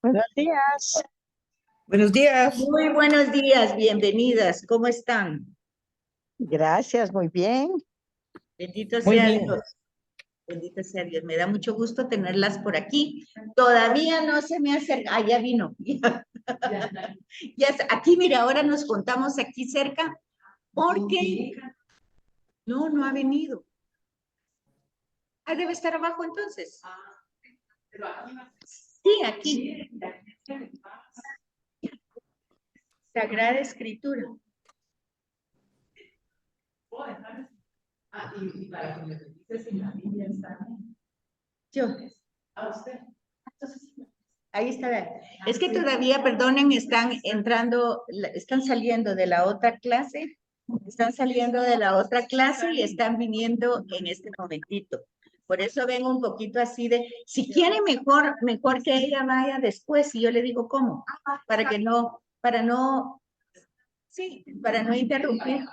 Buenos días. Buenos días. Muy buenos días, bienvenidas. ¿Cómo están? Gracias, muy bien. Bendito Muy sea bien. Dios. Bendito sea Dios. Me da mucho gusto tenerlas por aquí. Todavía no se me acerca. Ah, ya vino. Aquí, mira, ahora nos contamos aquí cerca porque no ha venido. Ah, debe estar abajo entonces. Sí, aquí. Sagrada Escritura. Y para que me dices si la Biblia está bien. Yo. A usted. Ahí está. Es que todavía, perdonen, están entrando, están saliendo de la otra clase, y están viniendo en este momentito. Por eso ven un poquito así de, si quiere mejor que ella vaya después, y yo le digo cómo, para no interrumpir.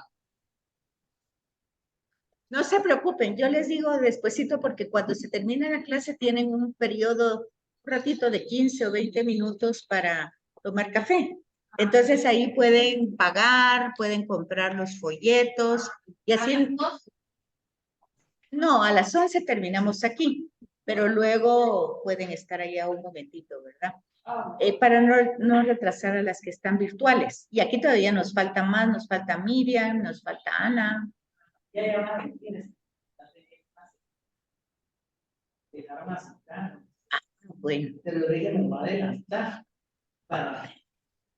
No se preocupen, yo les digo despuesito porque cuando se termina la clase tienen un periodo, un ratito de 15 o 20 minutos para tomar café. Entonces ahí pueden pagar, pueden comprar los folletos y así. No, a las 11 terminamos aquí, pero luego pueden estar allá un momentito, ¿verdad? Para no retrasar a las que están virtuales. Y aquí todavía nos falta más, nos falta Miriam, nos falta Ana. Bueno,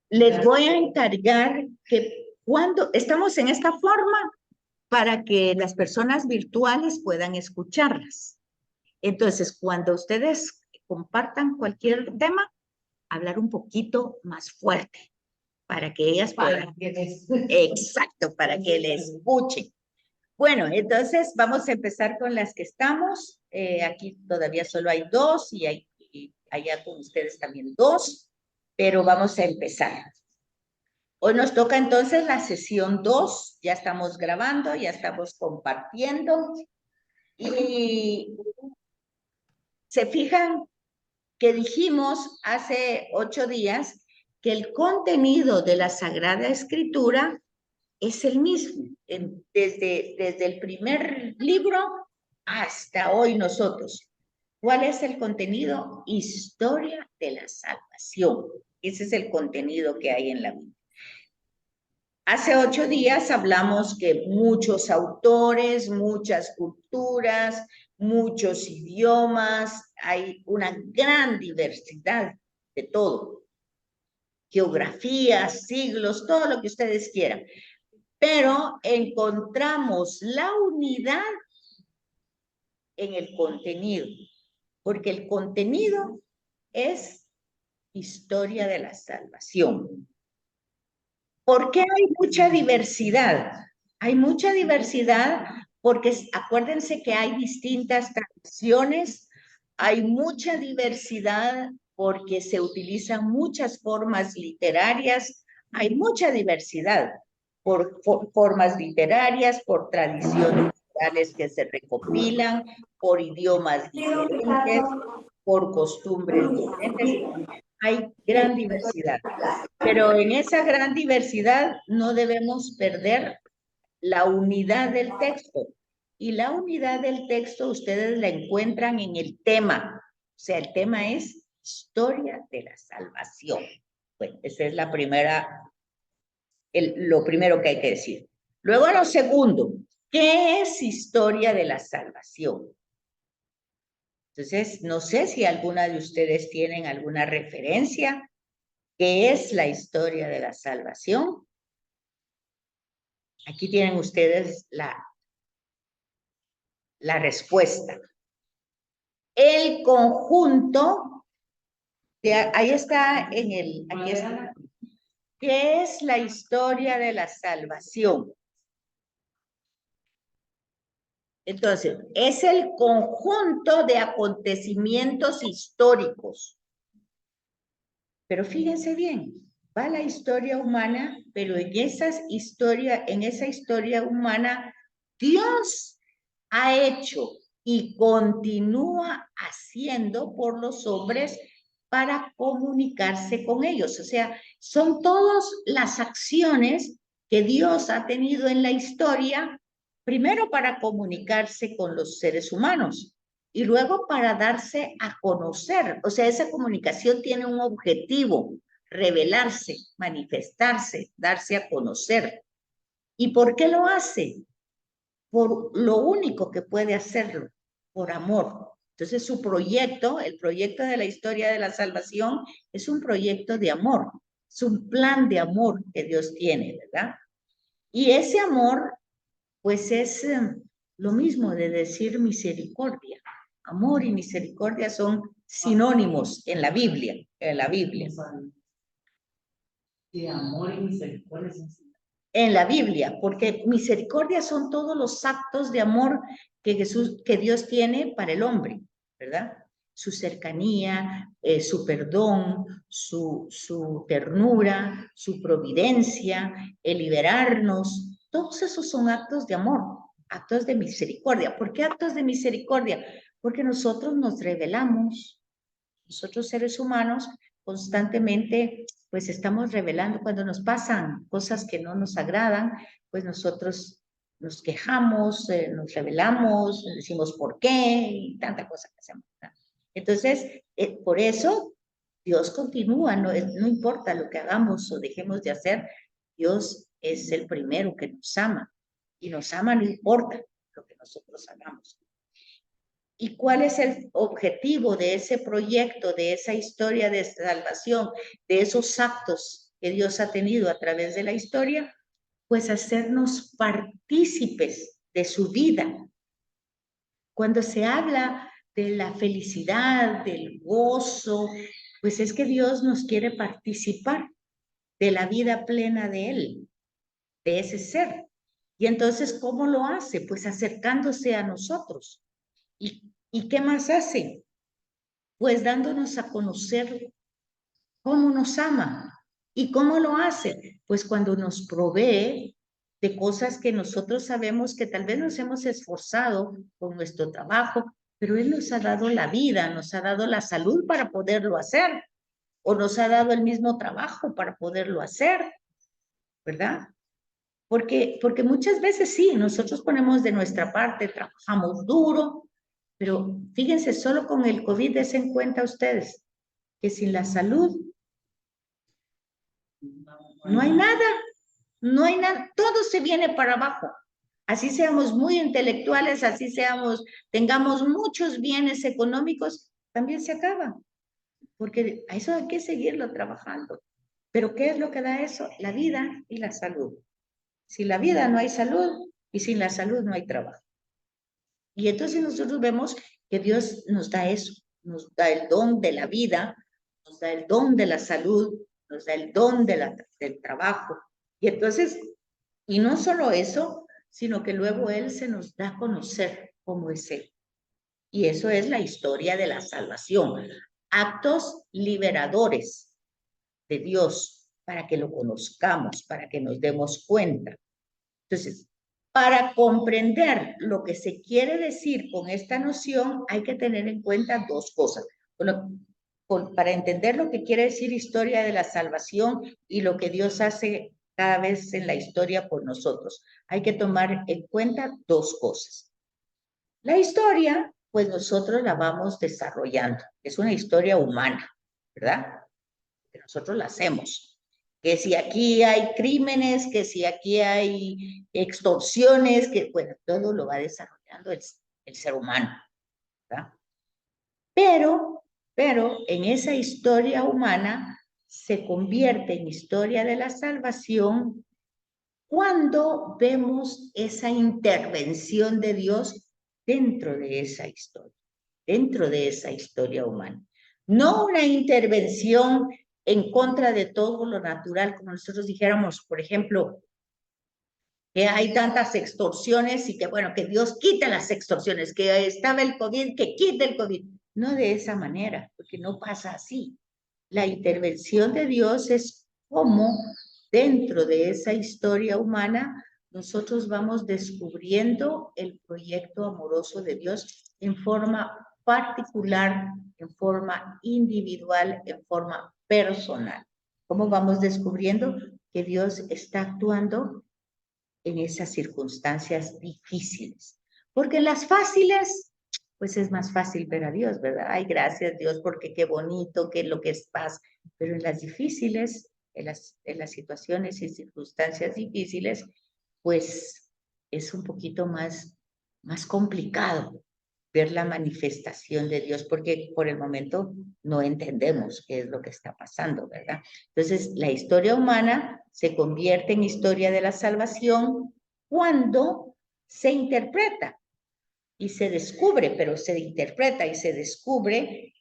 les voy a encargar que cuando estamos en esta forma para que las personas virtuales puedan escucharlas. Entonces, cuando ustedes compartan cualquier tema, hablar un poquito más fuerte para que ellas puedan. Exacto, para que les escuchen. Bueno, entonces vamos a empezar con las que estamos. Aquí todavía solo hay dos y allá con ustedes también dos, pero vamos a empezar. Hoy nos toca entonces la sesión 2, ya estamos grabando, ya estamos compartiendo y se fijan que dijimos hace 8 días que el contenido de la Sagrada Escritura es el mismo, desde el primer libro hasta hoy nosotros. ¿Cuál es el contenido? Historia de la salvación. Ese es el contenido que hay en la Biblia. Hace 8 días hablamos que muchos autores, muchas culturas, muchos idiomas, hay una gran diversidad de todo. Geografías, siglos, todo lo que ustedes quieran. Pero encontramos la unidad en el contenido, porque el contenido es historia de la salvación. ¿Por qué hay mucha diversidad? Hay mucha diversidad porque acuérdense que hay distintas tradiciones, hay mucha diversidad porque se utilizan muchas formas literarias, hay mucha diversidad por formas literarias, por tradiciones orales que se recopilan, por idiomas diferentes, por costumbres diferentes. Hay gran diversidad. Pero en esa gran diversidad no debemos perder la unidad del texto. Y la unidad del texto ustedes la encuentran en el tema. O sea, el tema es historia de la salvación. Bueno, esa es la primera, lo primero que hay que decir. Luego lo segundo, ¿qué es historia de la salvación? Entonces, no sé si alguna de ustedes tienen alguna referencia. ¿Qué es la historia de la salvación? Aquí tienen ustedes la respuesta. El conjunto, ahí está aquí está. ¿Qué es la historia de la salvación? Entonces, es el conjunto de acontecimientos históricos. Pero fíjense bien, va la historia humana, pero en esa historia humana, Dios ha hecho y continúa haciendo por los hombres para comunicarse con ellos. O sea, son todas las acciones que Dios ha tenido en la historia, primero para comunicarse con los seres humanos y luego para darse a conocer. O sea, esa comunicación tiene un objetivo: revelarse, manifestarse, darse a conocer. ¿Y por qué lo hace? Por lo único que puede hacerlo, por amor. Entonces su proyecto, el proyecto de la historia de la salvación, es un proyecto de amor, es un plan de amor que Dios tiene, ¿verdad? Y ese amor, pues es lo mismo de decir misericordia. Amor y misericordia son sinónimos en la Biblia, De amor y misericordia. En la Biblia, porque misericordia son todos los actos de amor que Dios tiene para el hombre, ¿verdad? Su cercanía, su perdón, su ternura, su providencia, el liberarnos, todos esos son actos de amor, actos de misericordia. ¿Por qué actos de misericordia? Porque nosotros nos rebelamos, nosotros seres humanos constantemente pues estamos revelando cuando nos pasan cosas que no nos agradan, pues nosotros nos quejamos, nos rebelamos, decimos por qué y tanta cosa que hacemos. Entonces, por eso Dios continúa, no importa lo que hagamos o dejemos de hacer, Dios es el primero que nos ama y nos ama no importa lo que nosotros hagamos. ¿Y cuál es el objetivo de ese proyecto, de esa historia de salvación, de esos actos que Dios ha tenido a través de la historia? Pues hacernos partícipes de su vida. Cuando se habla de la felicidad, del gozo, pues es que Dios nos quiere participar de la vida plena de Él, de ese ser. Y entonces, ¿cómo lo hace? Pues acercándose a nosotros. ¿Y qué más hace? Pues dándonos a conocer cómo nos ama. ¿Y cómo lo hace? Pues cuando nos provee de cosas que nosotros sabemos que tal vez nos hemos esforzado con nuestro trabajo, pero Él nos ha dado la vida, nos ha dado la salud para poderlo hacer, o nos ha dado el mismo trabajo para poderlo hacer, ¿verdad? Porque muchas veces sí, nosotros ponemos de nuestra parte, trabajamos duro, pero fíjense, solo con el COVID des en cuenta ustedes que sin la salud no hay nada, no hay nada, todo se viene para abajo. Así seamos muy intelectuales, así seamos, tengamos muchos bienes económicos, también se acaba, porque a eso hay que seguirlo trabajando. Pero ¿qué es lo que da eso? La vida y la salud. Sin la vida no hay salud y sin la salud no hay trabajo. Y entonces nosotros vemos que Dios nos da eso, nos da el don de la vida, nos da el don de la salud, nos da el don del trabajo. Y entonces, y no solo eso, sino que luego Él se nos da a conocer cómo es Él. Y eso es la historia de la salvación. Actos liberadores de Dios para que lo conozcamos, para que nos demos cuenta. Entonces, para comprender lo que se quiere decir con esta noción, hay que tener en cuenta dos cosas. Para entender lo que quiere decir historia de la salvación y lo que Dios hace cada vez en la historia por nosotros, hay que tomar en cuenta dos cosas. La historia, pues nosotros la vamos desarrollando. Es una historia humana, ¿verdad? Que nosotros la hacemos. Que si aquí hay crímenes, que si aquí hay extorsiones, que bueno, todo lo va desarrollando el ser humano, ¿verdad? Pero en esa historia humana se convierte en historia de la salvación cuando vemos esa intervención de Dios dentro de esa historia humana. No una intervención en contra de todo lo natural, como nosotros dijéramos, por ejemplo, que hay tantas extorsiones y que, bueno, que Dios quite las extorsiones, que estaba el COVID, que quite el COVID. No de esa manera, porque no pasa así. La intervención de Dios es como dentro de esa historia humana nosotros vamos descubriendo el proyecto amoroso de Dios en forma particular, en forma individual, en forma personal. ¿Cómo vamos descubriendo que Dios está actuando en esas circunstancias difíciles? Porque en las fáciles, pues es más fácil ver a Dios, ¿verdad? Ay, gracias Dios, porque qué bonito, qué es lo que es paz. Pero en las difíciles, en las situaciones y circunstancias difíciles, pues es un poquito más complicado ver la manifestación de Dios, porque por el momento no entendemos qué es lo que está pasando, ¿verdad? Entonces, la historia humana se convierte en historia de la salvación cuando se interpreta y se descubre, pero se interpreta y se descubre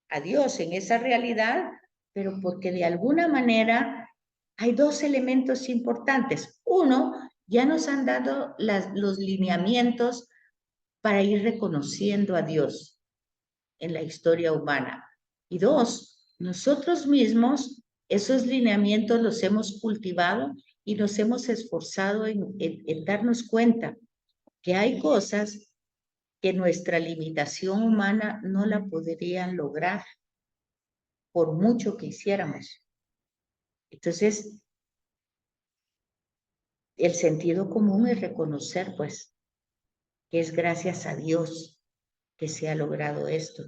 a Dios en esa realidad, pero porque de alguna manera hay dos elementos importantes. Uno, ya nos han dado los lineamientos para ir reconociendo a Dios en la historia humana. Y dos, nosotros mismos esos lineamientos los hemos cultivado y nos hemos esforzado en darnos cuenta que hay cosas que nuestra limitación humana no la podrían lograr por mucho que hiciéramos. Entonces, el sentido común es reconocer, pues, que es gracias a Dios que se ha logrado esto.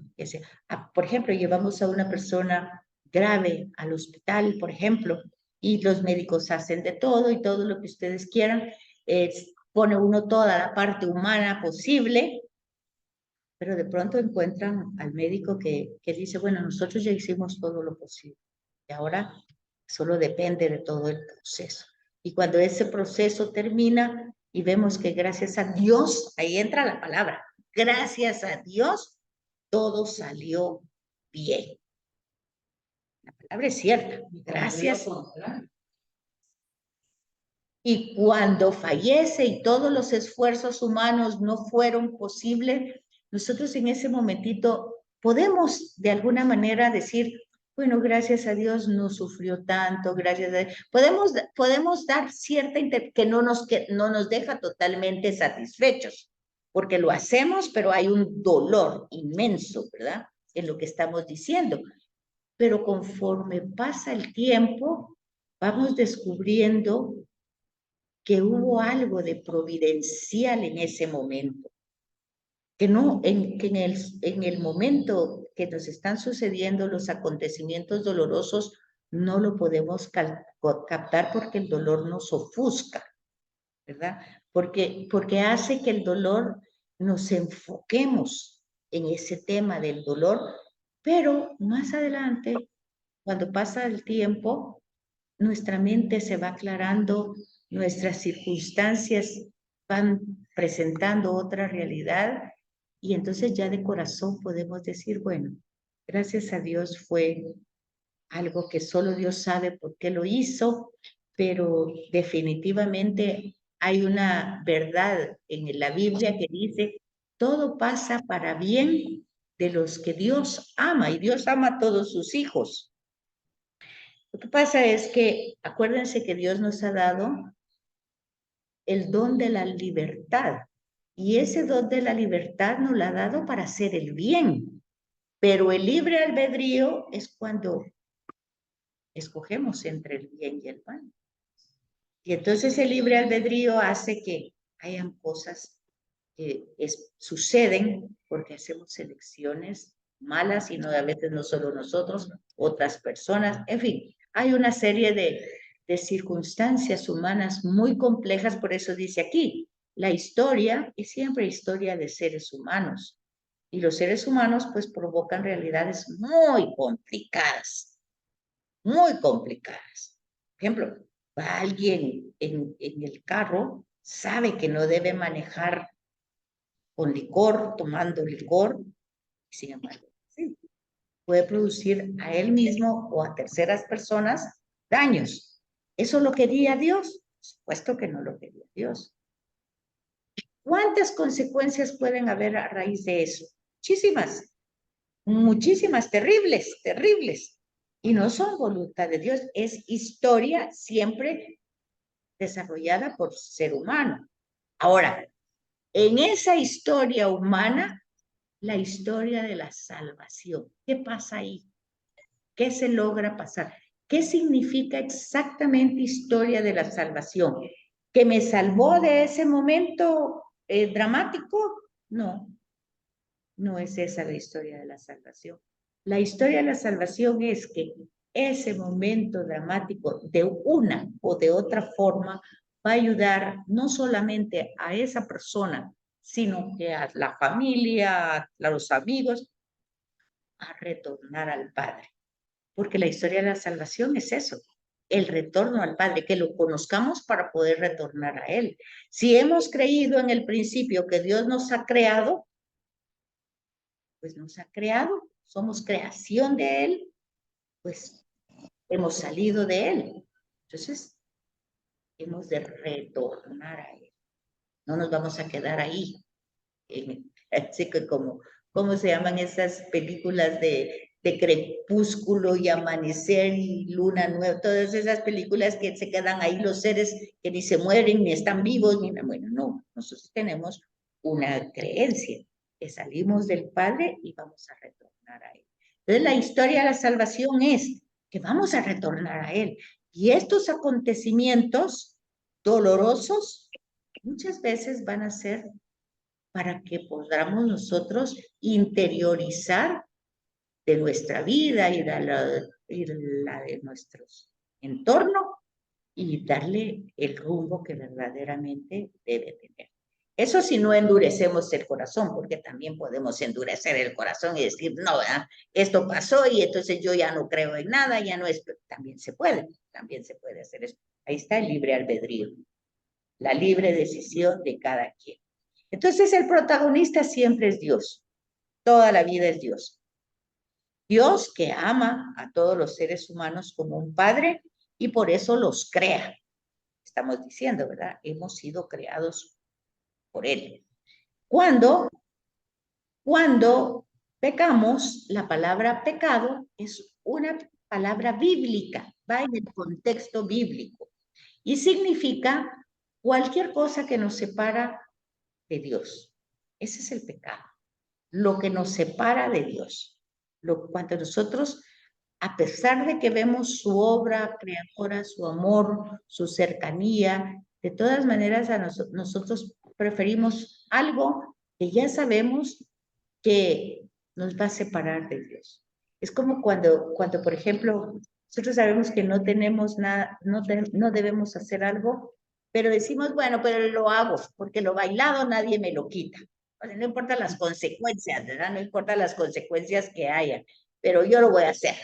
Por ejemplo, llevamos a una persona grave al hospital, por ejemplo, y los médicos hacen de todo y todo lo que ustedes quieran, pone uno toda la parte humana posible, pero de pronto encuentran al médico que dice, bueno, nosotros ya hicimos todo lo posible y ahora solo depende de todo el proceso. Y cuando ese proceso termina y vemos que gracias a Dios, ahí entra la palabra, gracias a Dios, todo salió bien. La palabra es cierta, gracias. Y cuando fallece y todos los esfuerzos humanos no fueron posibles, nosotros en ese momentito podemos de alguna manera decir, bueno, gracias a Dios no sufrió tanto, gracias a Dios. Podemos dar cierta que no nos deja totalmente satisfechos, porque lo hacemos, pero hay un dolor inmenso, ¿verdad? En lo que estamos diciendo. Pero conforme pasa el tiempo, vamos descubriendo que hubo algo de providencial en ese momento, que en el momento que nos están sucediendo los acontecimientos dolorosos, no lo podemos captar porque el dolor nos ofusca, ¿verdad? Porque hace que el dolor nos enfoquemos en ese tema del dolor, pero más adelante, cuando pasa el tiempo, nuestra mente se va aclarando, nuestras circunstancias van presentando otra realidad y entonces ya de corazón podemos decir, bueno, gracias a Dios fue algo que solo Dios sabe por qué lo hizo, pero definitivamente hay una verdad en la Biblia que dice, todo pasa para bien de los que Dios ama y Dios ama a todos sus hijos. Lo que pasa es que acuérdense que Dios nos ha dado el don de la libertad y ese don de la libertad nos lo ha dado para hacer el bien, pero el libre albedrío es cuando escogemos entre el bien y el mal. Y entonces el libre albedrío hace que hayan cosas que suceden porque hacemos elecciones malas y no a veces no solo nosotros, otras personas, en fin, hay una serie de circunstancias humanas muy complejas, por eso dice aquí, la historia es siempre historia de seres humanos y los seres humanos pues provocan realidades muy complicadas, muy complicadas. Por ejemplo, va alguien en el carro, sabe que no debe manejar con licor, tomando licor, sin embargo, sí, puede producir a él mismo o a terceras personas daños. ¿Eso lo quería Dios? Por supuesto que no lo quería Dios. ¿Cuántas consecuencias pueden haber a raíz de eso? Muchísimas, muchísimas, terribles, terribles. Y no son voluntad de Dios, es historia siempre desarrollada por ser humano. Ahora, en esa historia humana la historia de la salvación. ¿Qué pasa ahí? ¿Qué se logra pasar? ¿Qué significa exactamente historia de la salvación? ¿Que me salvó de ese momento dramático? No, no es esa la historia de la salvación. La historia de la salvación es que ese momento dramático de una o de otra forma va a ayudar no solamente a esa persona, sino que a la familia, a los amigos, a retornar al Padre. Porque la historia de la salvación es eso, el retorno al Padre, que lo conozcamos para poder retornar a Él. Si hemos creído en el principio que Dios nos ha creado, pues nos ha creado, somos creación de Él, pues hemos salido de Él. Entonces, hemos de retornar a Él. No nos vamos a quedar ahí. Así que como, ¿cómo se llaman esas películas de crepúsculo y amanecer y luna nueva? Todas esas películas que se quedan ahí los seres que ni se mueren, ni están vivos, ni bueno, no. Nosotros tenemos una creencia que salimos del Padre y vamos a retornar a Él. Entonces la historia de la salvación es que vamos a retornar a Él. Y estos acontecimientos dolorosos muchas veces van a ser para que podamos nosotros interiorizar de nuestra vida y la de nuestros entornos y darle el rumbo que verdaderamente debe tener. Eso si no endurecemos el corazón, porque también podemos endurecer el corazón y decir, no, ¿verdad? Esto pasó y entonces yo ya no creo en nada, ya no es, también se puede hacer eso. Ahí está el libre albedrío, la libre decisión de cada quien. Entonces el protagonista siempre es Dios, toda la vida es Dios. Dios que ama a todos los seres humanos como un padre y por eso los crea. Estamos diciendo, ¿verdad? Hemos sido creados por Él. Cuando pecamos, la palabra pecado es una palabra bíblica, va en el contexto bíblico y significa cualquier cosa que nos separa de Dios. Ese es el pecado, lo que nos separa de Dios. Cuando nosotros, a pesar de que vemos su obra creadora, su amor, su cercanía, de todas maneras nosotros preferimos algo que ya sabemos que nos va a separar de Dios. Es como cuando por ejemplo, nosotros sabemos que no tenemos nada, no debemos hacer algo, pero decimos, bueno, pero lo hago, porque lo bailado nadie me lo quita. O sea, no importa las consecuencias, ¿verdad? No importa las consecuencias que haya, pero yo lo voy a hacer.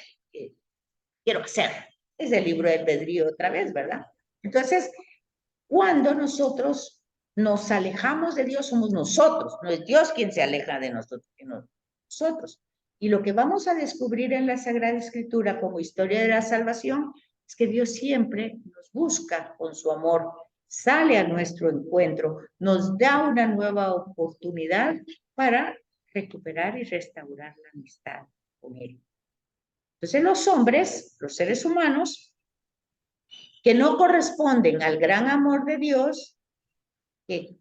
Quiero hacer. Es el libro del albedrío otra vez, ¿verdad? Entonces, cuando nosotros nos alejamos de Dios, somos nosotros, no es Dios quien se aleja de nosotros, sino nosotros. Y lo que vamos a descubrir en la Sagrada Escritura como historia de la salvación es que Dios siempre nos busca con su amor, sale a nuestro encuentro, nos da una nueva oportunidad para recuperar y restaurar la amistad con Él. Entonces los hombres, los seres humanos, que no corresponden al gran amor de Dios, que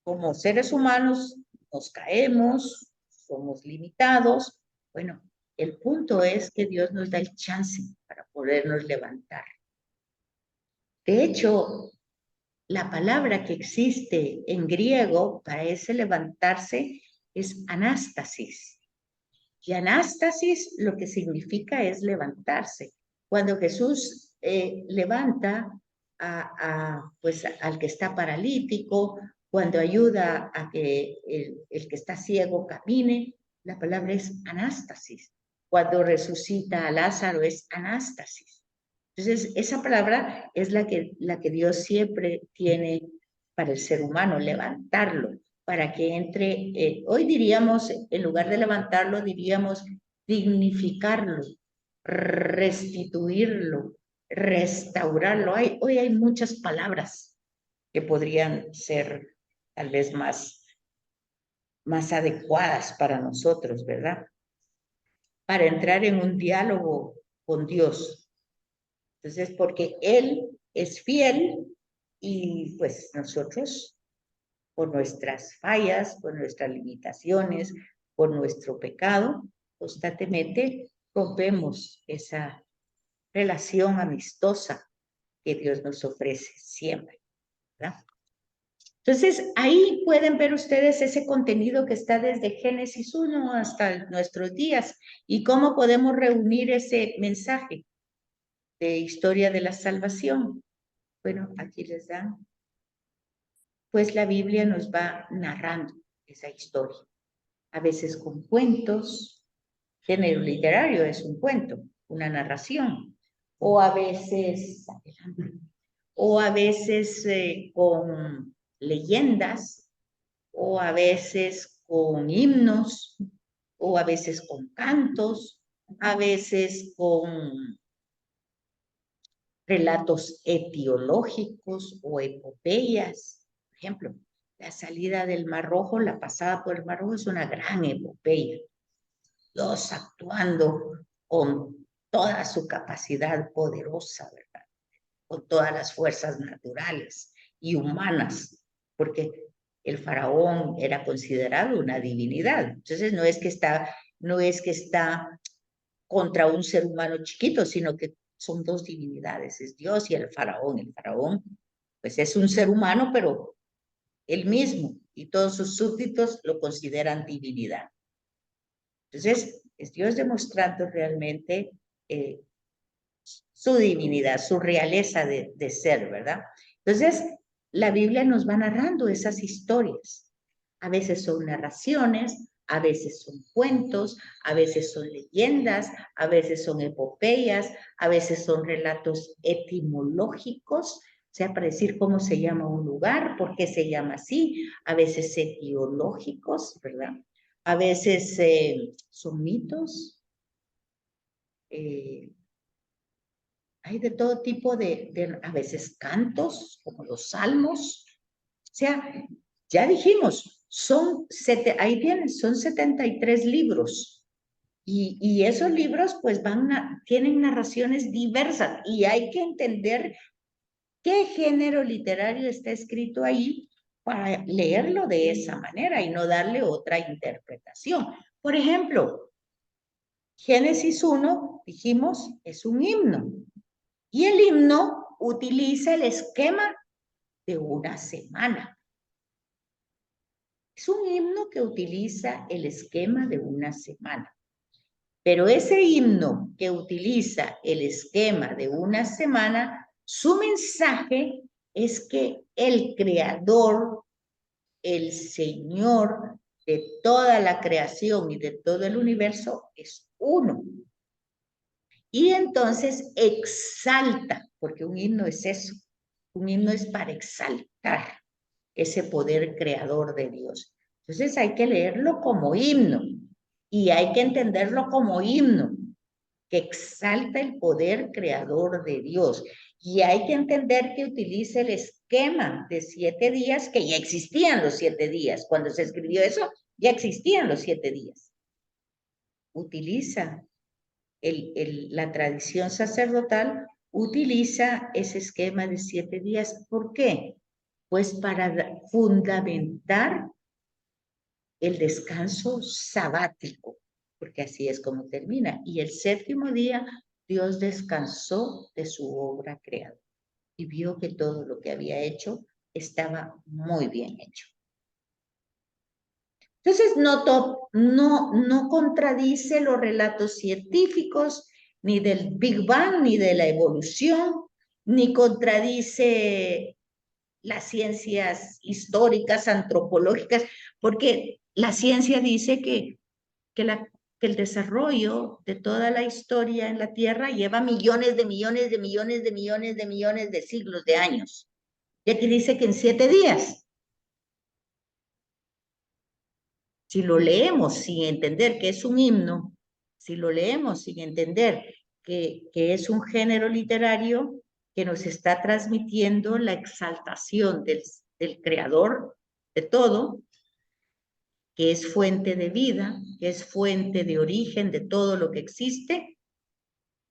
como seres humanos nos caemos, somos limitados. Bueno, el punto es que Dios nos da el chance para podernos levantar. De hecho, la palabra que existe en griego para ese levantarse es anástasis. Y anástasis lo que significa es levantarse. Cuando Jesús levanta pues, al que está paralítico, cuando ayuda a que el que está ciego camine, la palabra es anástasis. Cuando resucita a Lázaro es anástasis. Entonces, esa palabra es la que Dios siempre tiene para el ser humano, levantarlo, para que entre, hoy diríamos, en lugar de levantarlo, diríamos dignificarlo, restituirlo, restaurarlo. Hoy hay muchas palabras que podrían ser tal vez más adecuadas para nosotros, ¿verdad? Para entrar en un diálogo con Dios. Entonces, porque Él es fiel y pues nosotros por nuestras fallas, por nuestras limitaciones, por nuestro pecado, constantemente rompemos esa relación amistosa que Dios nos ofrece siempre, ¿verdad? Entonces, ahí pueden ver ustedes ese contenido que está desde Génesis 1 hasta nuestros días y cómo podemos reunir ese mensaje de historia de la salvación. Bueno, aquí les dan. Pues la Biblia nos va narrando esa historia, a veces con cuentos, género literario es un cuento, una narración, o a veces, con leyendas, o a veces con himnos, o a veces con cantos, a veces con relatos etiológicos o epopeyas. Por ejemplo, la salida del Mar Rojo, la pasada por el Mar Rojo es una gran epopeya. Dios actuando con toda su capacidad poderosa, ¿verdad? Con todas las fuerzas naturales y humanas, porque el faraón era considerado una divinidad. Entonces no es que está contra un ser humano chiquito, sino que son dos divinidades, es Dios y el faraón. El faraón, pues es un ser humano, pero él mismo y todos sus súbditos lo consideran divinidad. Entonces, es Dios demostrando realmente su divinidad, su realeza de ser, ¿verdad? Entonces, la Biblia nos va narrando esas historias. A veces son narraciones, a veces son cuentos, a veces son leyendas, a veces son epopeyas, a veces son relatos etimológicos, o sea, para decir cómo se llama un lugar, por qué se llama así, a veces etiológicos, ¿verdad? A veces son mitos, hay de todo tipo a veces cantos, como los salmos. O sea, ya dijimos, ahí tienen, son 73 libros. Y esos libros pues tienen narraciones diversas y hay que entender qué género literario está escrito ahí para leerlo de esa manera y no darle otra interpretación. Por ejemplo, Génesis 1, dijimos, es un himno. Y el himno utiliza el esquema de una semana. Es un himno que utiliza el esquema de una semana. Pero ese himno que utiliza el esquema de una semana, su mensaje es que el creador, el Señor de toda la creación y de todo el universo es uno. Y entonces exalta, porque un himno es eso, un himno es para exaltar ese poder creador de Dios. Entonces hay que leerlo como himno y hay que entenderlo como himno, que exalta el poder creador de Dios. Y hay que entender que utiliza el esquema de 7 días, que ya existían los 7 días. Cuando se escribió eso, ya existían los 7 días. La tradición sacerdotal utiliza ese esquema de 7 días. ¿Por qué? Pues para fundamentar el descanso sabático, porque así es como termina. Y el 7º día, Dios descansó de su obra creada y vio que todo lo que había hecho estaba muy bien hecho. Entonces, no contradice los relatos científicos, ni del Big Bang, ni de la evolución, ni contradice las ciencias históricas, antropológicas, porque la ciencia dice que el desarrollo de toda la historia en la Tierra lleva millones de millones de millones de millones de millones de siglos, de años. Y aquí dice que en 7 días. Si lo leemos sin entender que es un himno, si lo leemos sin entender que es un género literario que nos está transmitiendo la exaltación del creador de todo, que es fuente de vida, que es fuente de origen de todo lo que existe,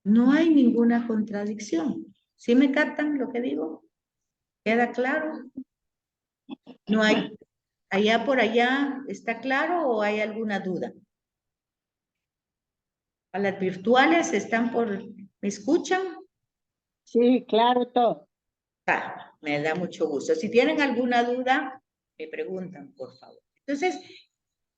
no hay ninguna contradicción. ¿Sí me captan lo que digo? ¿Queda claro? No hay Allá por allá, ¿está claro o hay alguna duda? A las virtuales están ¿me escuchan? Sí, claro, todo. Me da mucho gusto. Si tienen alguna duda, me preguntan, por favor. Entonces,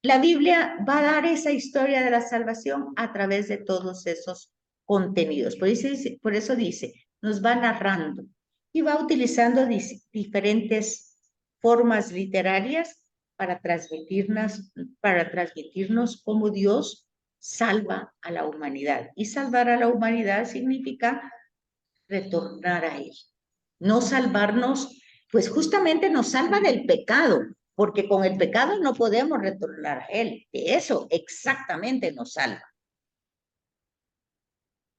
la Biblia va a dar esa historia de la salvación a través de todos esos contenidos. Por eso dice, nos va narrando y va utilizando diferentes formas literarias para transmitirnos cómo Dios salva a la humanidad. Y salvar a la humanidad significa retornar a Él. No salvarnos, pues justamente nos salva del pecado, porque con el pecado no podemos retornar a Él. De eso exactamente nos salva.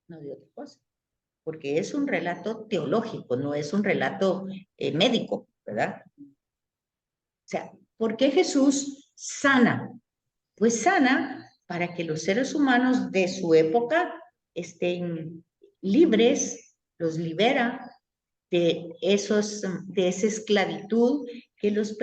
No de otra cosa, porque es un relato teológico, no es un relato médico, ¿verdad? O sea, ¿por qué Jesús sana? Pues sana para que los seres humanos de su época estén libres, los libera de esa esclavitud que los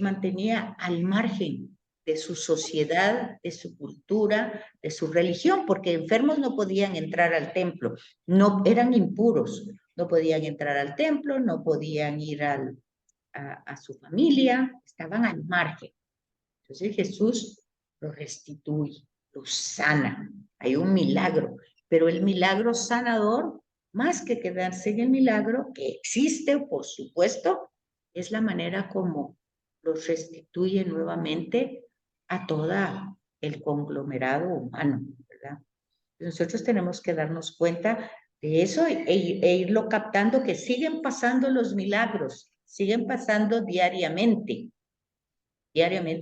mantenía al margen de su sociedad, de su cultura, de su religión, porque enfermos no podían entrar al templo, no eran impuros, no podían entrar al templo, no podían ir a su familia, estaban al margen. Entonces Jesús lo restituye, lo sana. Hay un milagro, pero el milagro sanador, más que quedarse en el milagro, que existe, por supuesto, es la manera como los restituye nuevamente a toda el conglomerado humano, ¿verdad? Nosotros tenemos que darnos cuenta de eso e irlo captando, que siguen pasando los milagros, siguen pasando diariamente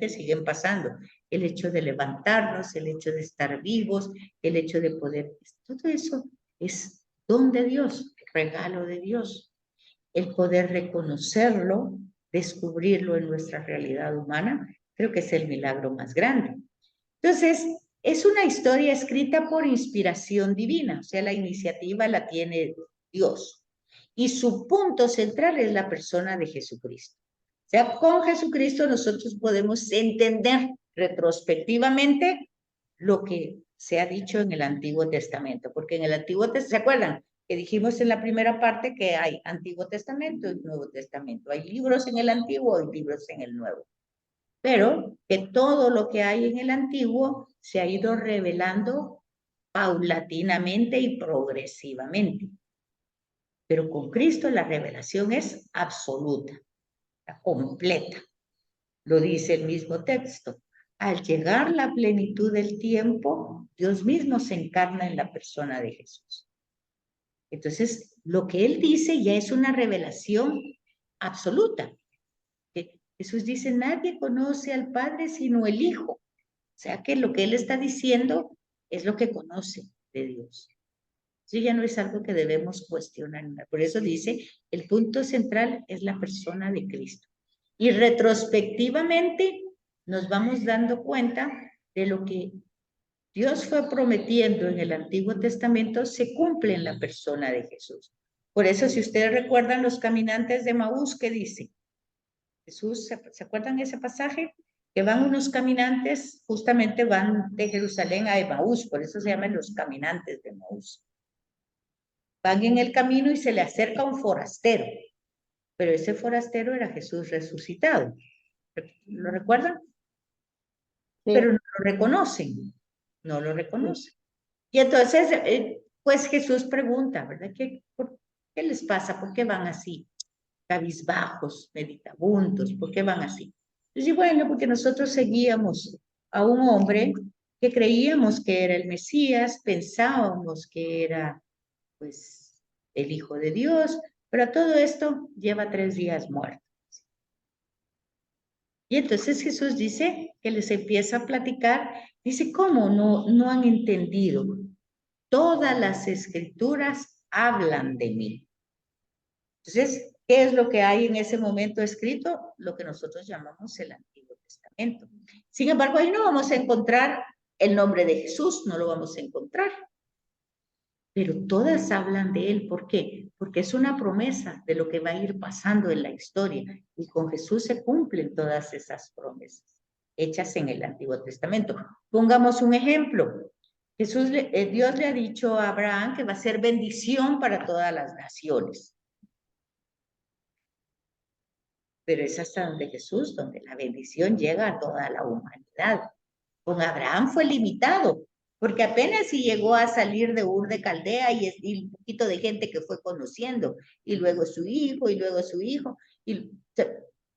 siguen pasando. El hecho de levantarnos, el hecho de estar vivos, el hecho de poder, todo eso es don de Dios, regalo de Dios. El poder reconocerlo, descubrirlo en nuestra realidad humana, creo que es el milagro más grande. Entonces, es una historia escrita por inspiración divina, o sea, la iniciativa la tiene Dios. Y su punto central es la persona de Jesucristo. O sea, con Jesucristo nosotros podemos entender retrospectivamente lo que se ha dicho en el Antiguo Testamento, porque en el Antiguo Testamento, ¿se acuerdan? Que dijimos en la primera parte que hay Antiguo Testamento y Nuevo Testamento. Hay libros en el Antiguo y libros en el Nuevo. Pero que todo lo que hay en el Antiguo se ha ido revelando paulatinamente y progresivamente. Pero con Cristo la revelación es absoluta, completa. Lo dice el mismo texto. Al llegar la plenitud del tiempo, Dios mismo se encarna en la persona de Jesús. Entonces, lo que Él dice ya es una revelación absoluta. Jesús dice, nadie conoce al Padre sino el Hijo. O sea que lo que Él está diciendo es lo que conoce de Dios. Eso ya no es algo que debemos cuestionar. Por eso dice, el punto central es la persona de Cristo. Y retrospectivamente nos vamos dando cuenta de lo que Dios fue prometiendo en el Antiguo Testamento se cumple en la persona de Jesús. Por eso, si ustedes recuerdan los caminantes de Maús, ¿qué dice? Jesús, ¿se acuerdan ese pasaje? Que van unos caminantes, justamente van de Jerusalén a Emaús, por eso se llaman los caminantes de Maús. Van en el camino y se le acerca un forastero, pero ese forastero era Jesús resucitado. ¿Lo recuerdan? Sí. Pero no lo reconocen, no lo reconocen. Y entonces, pues Jesús pregunta, ¿verdad? ¿Qué les pasa? ¿Por qué van así? Cabizbajos, meditabundos, ¿por qué van así? Y bueno, porque nosotros seguíamos a un hombre que creíamos que era el Mesías, pensábamos que era, pues, el Hijo de Dios, pero todo esto lleva 3 días muerto. Y entonces Jesús dice que les empieza a platicar, dice, ¿cómo no han entendido? Todas las escrituras hablan de mí. Entonces, ¿qué es lo que hay en ese momento escrito? Lo que nosotros llamamos el Antiguo Testamento. Sin embargo, ahí no vamos a encontrar el nombre de Jesús, no lo vamos a encontrar. pero todas hablan de él. ¿Por qué? Porque es una promesa de lo que va a ir pasando en la historia, y con Jesús se cumplen todas esas promesas hechas en el Antiguo Testamento. Pongamos un ejemplo. Dios le ha dicho a Abraham que va a ser bendición para todas las naciones. Pero es hasta donde Jesús, donde la bendición llega a toda la humanidad. Con Abraham fue limitado, porque apenas si llegó a salir de Ur de Caldea y un poquito de gente que fue conociendo, y luego su hijo, y luego su hijo, y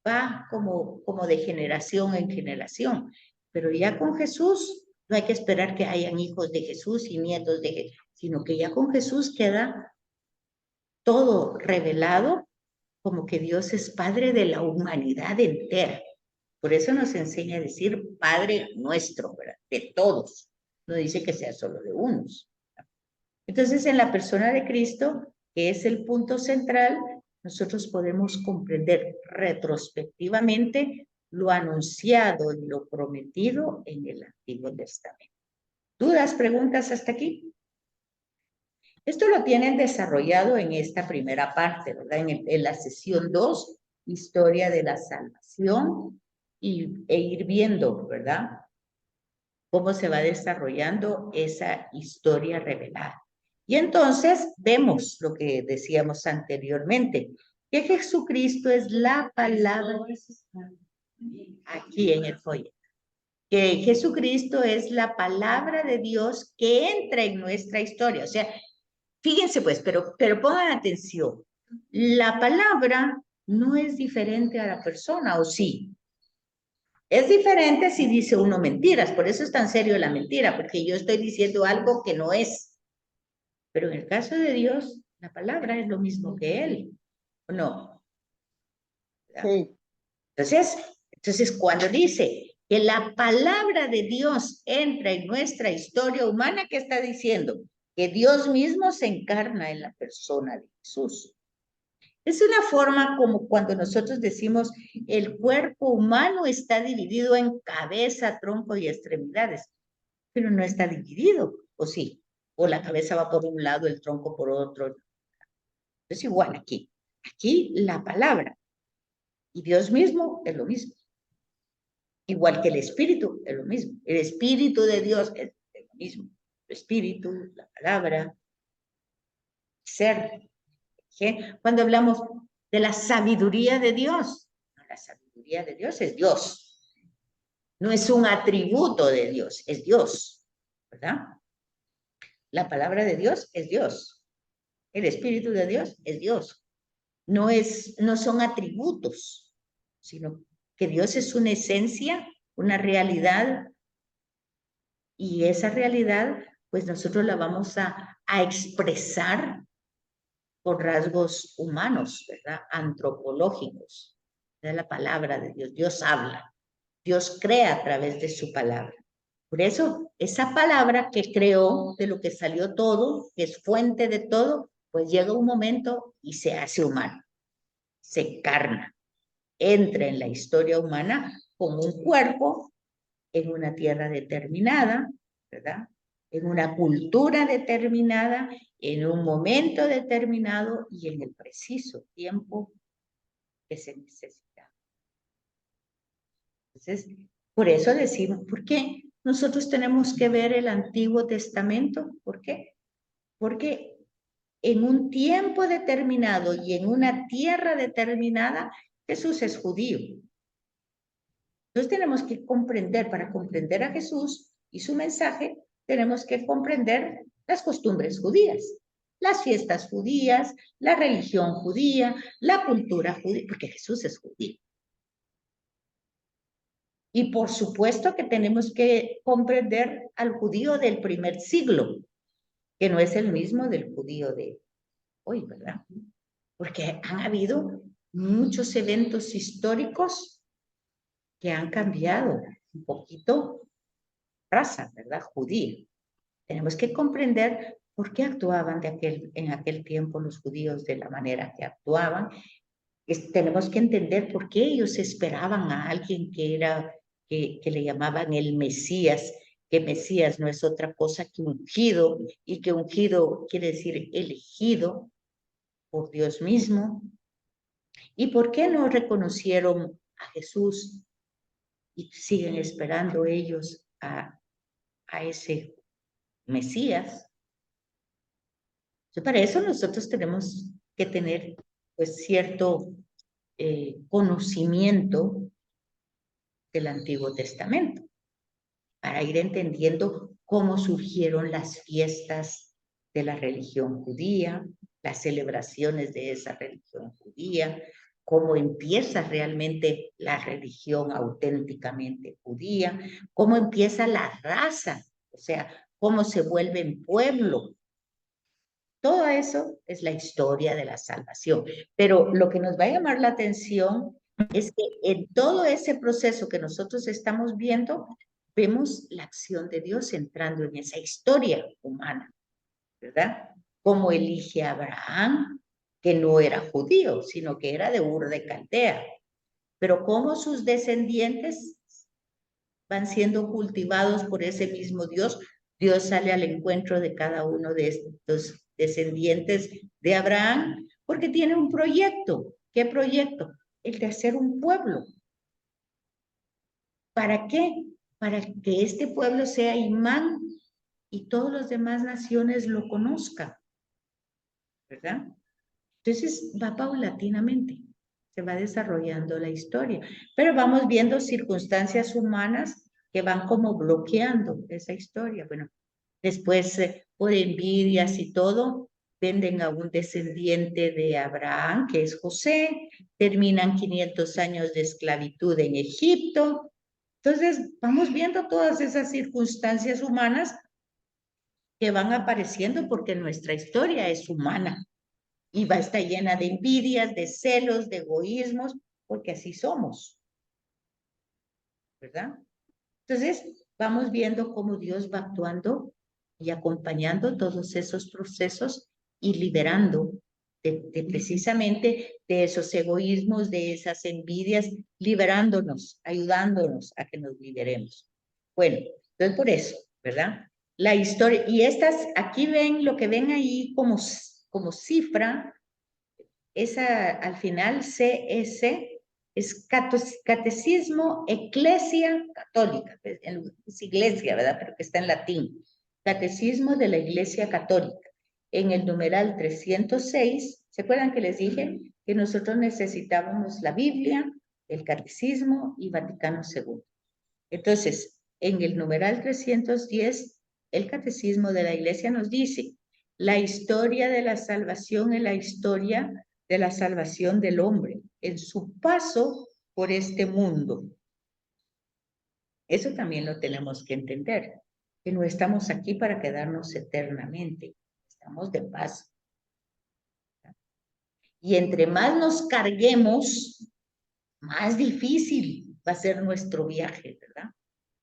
va como de generación en generación. Pero ya con Jesús, no hay que esperar que hayan hijos de Jesús y nietos de Jesús, sino que ya con Jesús queda todo revelado como que Dios es Padre de la humanidad entera. Por eso nos enseña a decir Padre nuestro, ¿verdad? De todos. No dice que sea solo de unos. Entonces, en la persona de Cristo, que es el punto central, nosotros podemos comprender retrospectivamente lo anunciado y lo prometido en el Antiguo Testamento. ¿Dudas, preguntas hasta aquí? Esto lo tienen desarrollado en esta primera parte, ¿verdad? En la sesión 2, historia de la salvación, e ir viendo, ¿verdad? Cómo se va desarrollando esa historia revelada. Y entonces vemos lo que decíamos anteriormente, que Jesucristo es la palabra, aquí en el folleto, que Jesucristo es la palabra de Dios que entra en nuestra historia. O sea, fíjense pues, pero pongan atención. La palabra no es diferente a la persona, ¿o sí? Es diferente si dice uno mentiras, por eso es tan serio la mentira, porque yo estoy diciendo algo que no es. Pero en el caso de Dios, la palabra es lo mismo que Él, ¿o no? Sí, Entonces, cuando dice que la palabra de Dios entra en nuestra historia humana, ¿qué está diciendo? Que Dios mismo se encarna en la persona de Jesús. Es una forma como cuando nosotros decimos el cuerpo humano está dividido en cabeza, tronco y extremidades, pero no está dividido, ¿o sí? O la cabeza va por un lado, el tronco por otro. Es igual aquí. Aquí la palabra y Dios mismo es lo mismo. Igual que el espíritu es lo mismo. El espíritu de Dios es lo mismo. El espíritu, la palabra, ser. Cuando hablamos de la sabiduría de Dios, la sabiduría de Dios es Dios. No es un atributo de Dios, es Dios, ¿verdad? La palabra de Dios es Dios. El espíritu de Dios es Dios. No son atributos, sino que Dios es una esencia, una realidad, y esa realidad, pues nosotros la vamos a expresar con rasgos humanos, ¿verdad? Antropológicos. Es la palabra de Dios. Dios habla. Dios crea a través de su palabra. Por eso, esa palabra que creó, de lo que salió todo, que es fuente de todo, pues llega un momento y se hace humano. Se encarna. Entra en la historia humana con un cuerpo en una tierra determinada, ¿verdad? En una cultura determinada, en un momento determinado y en el preciso tiempo que se necesita. Entonces, por eso decimos, ¿por qué nosotros tenemos que ver el Antiguo Testamento? ¿Por qué? Porque en un tiempo determinado y en una tierra determinada, Jesús es judío. Entonces tenemos que comprender, para comprender a Jesús y su mensaje, tenemos que comprender las costumbres judías, las fiestas judías, la religión judía, la cultura judía, porque Jesús es judío. Y por supuesto que tenemos que comprender al judío del primer siglo, que no es el mismo del judío de hoy, ¿verdad? Porque han habido muchos eventos históricos que han cambiado un poquito raza, ¿verdad? Judía. Tenemos que comprender por qué actuaban en aquel tiempo los judíos de la manera que actuaban. Tenemos que entender por qué ellos esperaban a alguien que le llamaban el Mesías, que Mesías no es otra cosa que ungido, y que ungido quiere decir elegido por Dios mismo. ¿Y por qué no reconocieron a Jesús y siguen esperando ellos a ese Mesías? Entonces, para eso nosotros tenemos que tener pues cierto conocimiento del Antiguo Testamento para ir entendiendo cómo surgieron las fiestas de la religión judía, las celebraciones de esa religión judía, cómo empieza realmente la religión auténticamente judía, cómo empieza la raza, o sea, cómo se vuelven pueblo. Todo eso es la historia de la salvación. Pero lo que nos va a llamar la atención es que en todo ese proceso que nosotros estamos viendo, vemos la acción de Dios entrando en esa historia humana, ¿verdad? Como elige a Abraham, que no era judío, sino que era de Ur de Caldea. Pero cómo sus descendientes van siendo cultivados por ese mismo Dios. Dios sale al encuentro de cada uno de estos descendientes de Abraham, porque tiene un proyecto. ¿Qué proyecto? El de hacer un pueblo. ¿Para qué? Para que este pueblo sea imán y todas las demás naciones lo conozcan, ¿verdad? Entonces va paulatinamente, se va desarrollando la historia, pero vamos viendo circunstancias humanas que van como bloqueando esa historia. Bueno, después por envidias y todo, venden a un descendiente de Abraham, que es José, terminan 500 años de esclavitud en Egipto. Entonces, vamos viendo todas esas circunstancias humanas que van apareciendo porque nuestra historia es humana y va a estar llena de envidias, de celos, de egoísmos, porque así somos, ¿verdad? Entonces, vamos viendo cómo Dios va actuando y acompañando todos esos procesos y liberando de precisamente de esos egoísmos, de esas envidias, liberándonos, ayudándonos a que nos liberemos. Bueno, entonces por eso, ¿verdad? La historia, y estas, aquí ven lo que ven ahí como cifra, esa al final CS es Catecismo Ecclesia Católica, es iglesia, ¿verdad? Pero que está en latín. Catecismo de la Iglesia Católica. En el numeral 306, ¿se acuerdan que les dije que nosotros necesitábamos la Biblia, el Catecismo y Vaticano II? Entonces, en el numeral 310, el Catecismo de la Iglesia nos dice: la historia de la salvación es la historia de la salvación del hombre en su paso por este mundo. Eso también lo tenemos que entender, que no estamos aquí para quedarnos eternamente, estamos de paso. Y entre más nos carguemos, más difícil va a ser nuestro viaje, ¿verdad?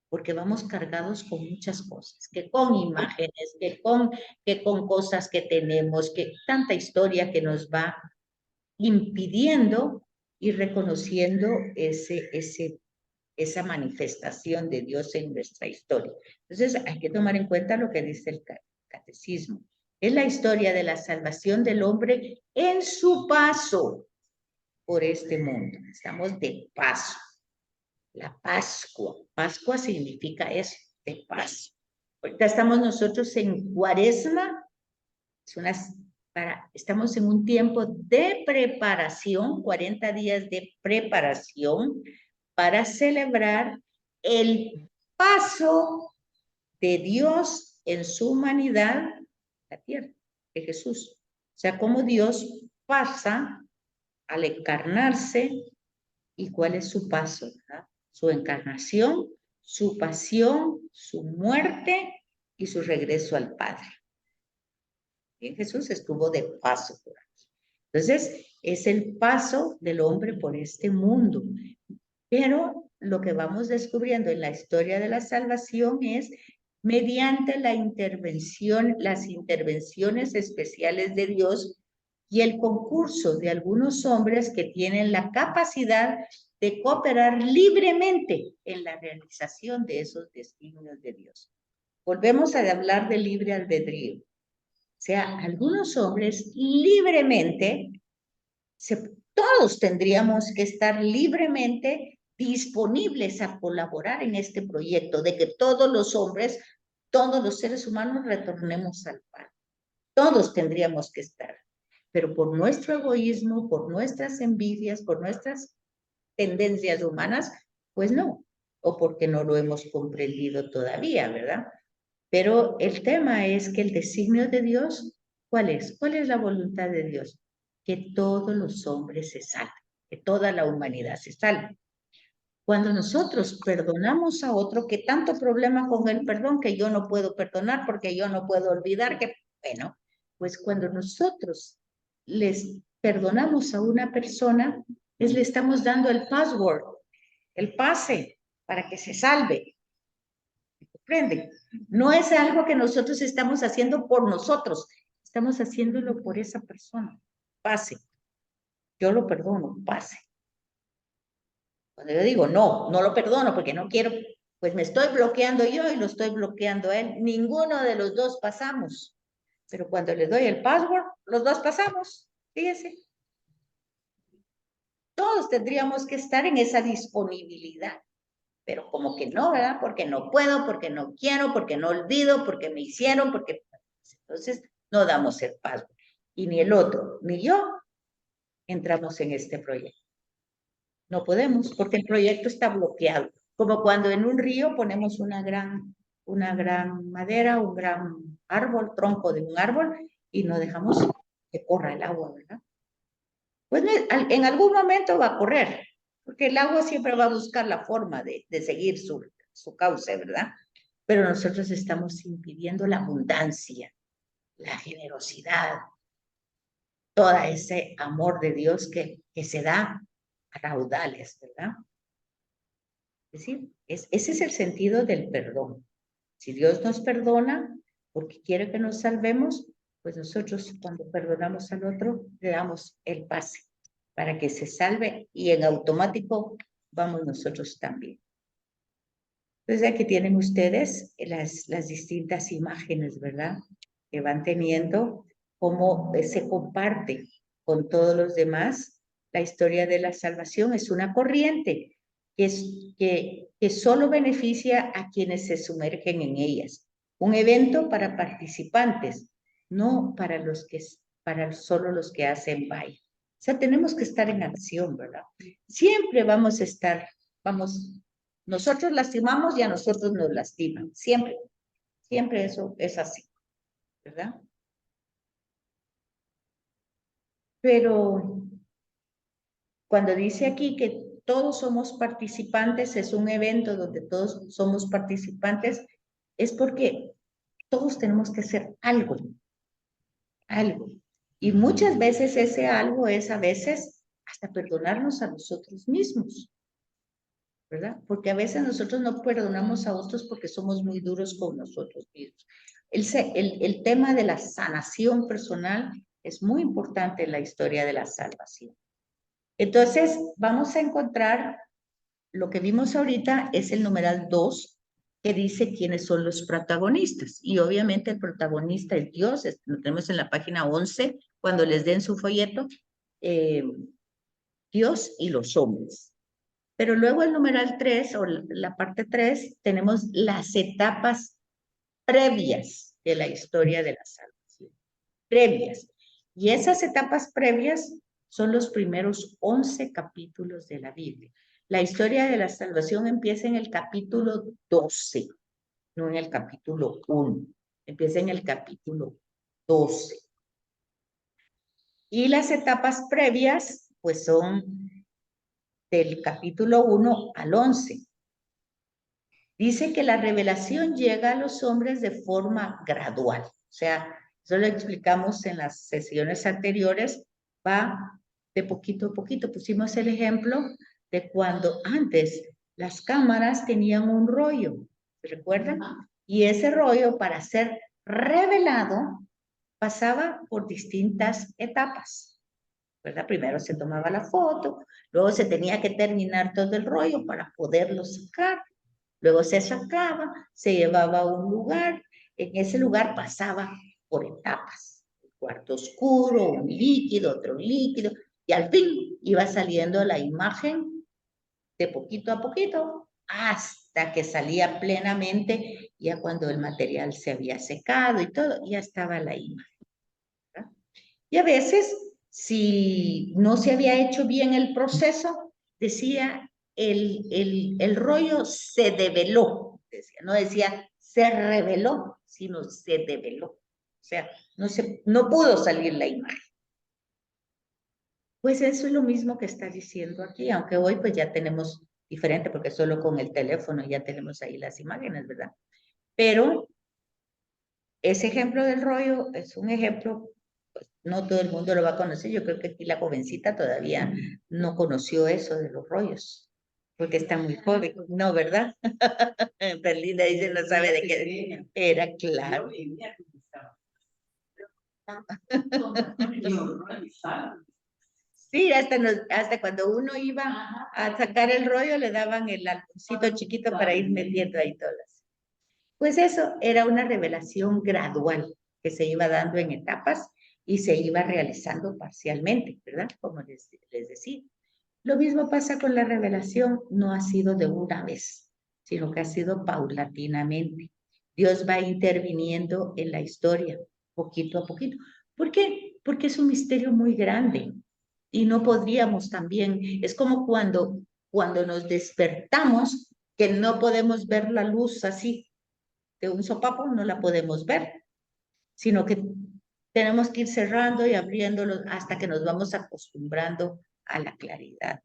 Porque vamos cargados con muchas cosas, que con imágenes, que con cosas que tenemos, que tanta historia que nos va impidiendo ir reconociendo esa manifestación de Dios en nuestra historia. Entonces hay que tomar en cuenta lo que dice el catecismo. Es la historia de la salvación del hombre en su paso por este mundo. Estamos de paso. La Pascua. Pascua significa eso, de paso. Ahorita estamos nosotros en Cuaresma. Estamos en un tiempo de preparación, 40 días de preparación para celebrar el paso de Dios en su humanidad a la tierra, de Jesús. O sea, cómo Dios pasa al encarnarse y cuál es su paso, ¿verdad? Su encarnación, su pasión, su muerte y su regreso al Padre. Bien, Jesús estuvo de paso por aquí. Entonces, es el paso del hombre por este mundo. Pero lo que vamos descubriendo en la historia de la salvación es mediante la intervención, las intervenciones especiales de Dios y el concurso de algunos hombres que tienen la capacidad de cooperar libremente en la realización de esos designios de Dios. Volvemos a hablar de libre albedrío. O sea, algunos hombres libremente, todos tendríamos que estar libremente disponibles a colaborar en este proyecto, de que todos los hombres, todos los seres humanos retornemos al Padre. Todos tendríamos que estar. Pero por nuestro egoísmo, por nuestras envidias, por nuestras tendencias humanas, pues no, o porque no lo hemos comprendido todavía, ¿verdad? Pero el tema es que el designio de Dios, ¿cuál es? ¿Cuál es la voluntad de Dios? Que todos los hombres se salven, que toda la humanidad se salve. Cuando nosotros perdonamos a otro, que tanto problema con el perdón, que yo no puedo perdonar porque yo no puedo olvidar, que bueno, pues cuando nosotros les perdonamos a una persona, le estamos dando el password, el pase para que se salve. ¿Comprenden? No es algo que nosotros estamos haciendo por nosotros, estamos haciéndolo por esa persona. Pase. Yo lo perdono, pase. Cuando yo digo, no, no lo perdono porque no quiero, pues me estoy bloqueando yo y lo estoy bloqueando a él. Ninguno de los dos pasamos. Pero cuando le doy el password, los dos pasamos. Fíjense. Todos tendríamos que estar en esa disponibilidad. Pero como que no, ¿verdad? Porque no puedo, porque no quiero, porque no olvido, porque me hicieron, porque... Entonces, no damos el password. Y ni el otro, ni yo, entramos en este proyecto. No podemos, porque el proyecto está bloqueado. Como cuando en un río ponemos una gran madera, un gran árbol, tronco de un árbol, y no dejamos que corra el agua, ¿verdad? Pues en algún momento va a correr, porque el agua siempre va a buscar la forma de seguir su cauce, ¿verdad? Pero nosotros estamos impidiendo la abundancia, la generosidad, todo ese amor de Dios que se da a raudales, ¿verdad? Es decir, ese es el sentido del perdón. Si Dios nos perdona porque quiere que nos salvemos, pues nosotros cuando perdonamos al otro le damos el pase para que se salve y en automático vamos nosotros también. Entonces aquí tienen ustedes las distintas imágenes, ¿verdad? Que van teniendo, cómo se comparte con todos los demás. La historia de la salvación es una corriente que solo beneficia a quienes se sumergen en ellas. Un evento para participantes, no para solo los que hacen baile. O sea, tenemos que estar en acción, ¿verdad? Siempre vamos a estar, nosotros lastimamos y a nosotros nos lastiman. Siempre, siempre eso es así, ¿verdad? Pero cuando dice aquí que todos somos participantes, es un evento donde todos somos participantes, es porque todos tenemos que hacer algo, algo. Y muchas veces ese algo es a veces hasta perdonarnos a nosotros mismos, ¿verdad? Porque a veces nosotros no perdonamos a otros porque somos muy duros con nosotros mismos. El tema de la sanación personal es muy importante en la historia de la salvación. Entonces, vamos a encontrar lo que vimos ahorita es el numeral 2, que dice quiénes son los protagonistas. Y obviamente el protagonista es Dios, lo tenemos en la página 11, cuando les den su folleto, Dios y los hombres. Pero luego el numeral 3, o la parte 3, tenemos las etapas previas de la historia de la salvación. Previas. Y esas etapas previas son los primeros 11 capítulos de la Biblia. La historia de la salvación empieza en el capítulo 12, no en el capítulo 1. Empieza en el capítulo 12. Y las etapas previas, pues son del capítulo 1 al 11. Dice que la revelación llega a los hombres de forma gradual. O sea, eso lo explicamos en las sesiones anteriores, va de poquito a poquito. Pusimos el ejemplo de cuando antes las cámaras tenían un rollo, ¿se recuerdan? Y ese rollo, para ser revelado, pasaba por distintas etapas. ¿verdad? Primero se tomaba la foto, luego se tenía que terminar todo el rollo para poderlo sacar, luego se sacaba, se llevaba a un lugar, en ese lugar pasaba por etapas, un cuarto oscuro, un líquido, otro líquido, y al fin iba saliendo la imagen de poquito a poquito, hasta que salía plenamente, ya cuando el material se había secado y todo, ya estaba la imagen, ¿verdad? Y a veces, si no se había hecho bien el proceso, decía, el rollo se develó, decía, no decía se reveló, sino se develó. O sea, no pudo salir la imagen. Pues eso es lo mismo que está diciendo aquí, aunque hoy pues ya tenemos diferente, porque solo con el teléfono ya tenemos ahí las imágenes, ¿verdad? Pero ese ejemplo del rollo es un ejemplo, pues, no todo el mundo lo va a conocer. Yo creo que aquí la jovencita todavía no conoció eso de los rollos, porque está muy joven, ¿no, verdad? Berlina dice, no sabe de qué era, claro. Sí, hasta cuando uno iba a sacar el rollo, le daban el algoncito chiquito para ir metiendo ahí todas. Pues eso era una revelación gradual que se iba dando en etapas y se iba realizando parcialmente, ¿verdad? Como les decía. Lo mismo pasa con la revelación, no ha sido de una vez, sino que ha sido paulatinamente. Dios va interviniendo en la historia, poquito a poquito. ¿Por qué? Porque es un misterio muy grande y no podríamos también, es como cuando nos despertamos, que no podemos ver la luz así de un sopapo, no la podemos ver, sino que tenemos que ir cerrando y abriéndolo hasta que nos vamos acostumbrando a la claridad.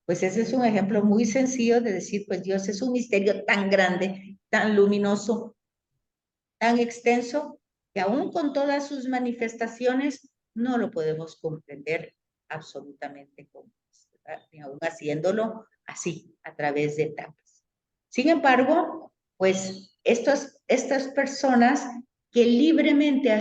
Pues ese es un ejemplo muy sencillo de decir, pues Dios es un misterio tan grande, tan luminoso, tan extenso, que aún con todas sus manifestaciones no lo podemos comprender absolutamente como es, ¿verdad? Ni aún haciéndolo así, a través de etapas. Sin embargo, pues estas personas que libremente,